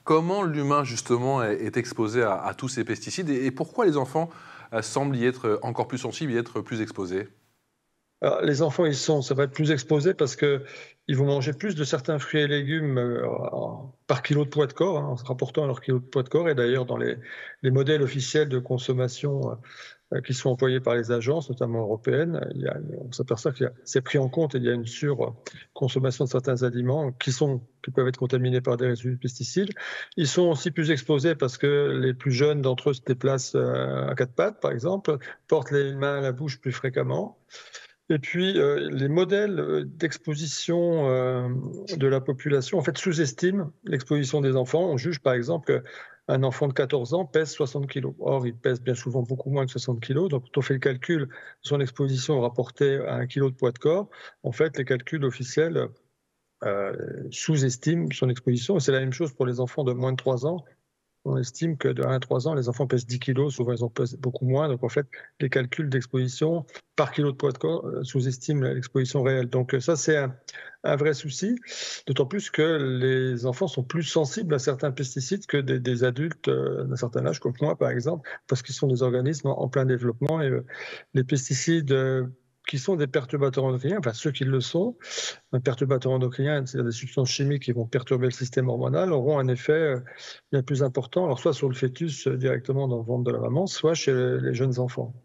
Comment l'humain, justement, est exposé à tous ces pesticides et pourquoi les enfants semblent y être encore plus sensibles, y être plus exposés? Alors, les enfants, ça va être plus exposés parce qu'ils vont manger plus de certains fruits et légumes par kilo de poids de corps, hein, en se rapportant à leur kilo de poids de corps. Et d'ailleurs, dans les modèles officiels de consommation qui sont employés par les agences, notamment européennes, on s'aperçoit que c'est pris en compte et il y a une surconsommation de certains aliments qui peuvent être contaminés par des résidus de pesticides. Ils sont aussi plus exposés parce que les plus jeunes d'entre eux se déplacent à quatre pattes, par exemple, portent les mains à la bouche plus fréquemment. Et puis, les modèles, d'exposition, de la population, en fait, sous-estiment l'exposition des enfants. On juge, par exemple, qu'un enfant de 14 ans pèse 60 kilos. Or, il pèse bien souvent beaucoup moins que 60 kilos. Donc quand on fait le calcul de son exposition rapportée à 1 kilo de poids de corps, en fait, les calculs officiels, sous-estiment son exposition. Et c'est la même chose pour les enfants de moins de 3 ans. On estime que de 1 à 3 ans, les enfants pèsent 10 kilos, souvent ils en pèsent beaucoup moins. Donc en fait, les calculs d'exposition par kilo de poids de corps sous-estiment l'exposition réelle. Donc ça, c'est un vrai souci, d'autant plus que les enfants sont plus sensibles à certains pesticides que des adultes d'un certain âge, comme moi par exemple, parce qu'ils sont des organismes en plein développement. Et les pesticides qui sont des perturbateurs endocriniens, enfin ceux qui le sont, un perturbateur endocrinien, c'est-à-dire des substances chimiques qui vont perturber le système hormonal, auront un effet bien plus important, alors soit sur le fœtus directement dans le ventre de la maman, soit chez les jeunes enfants.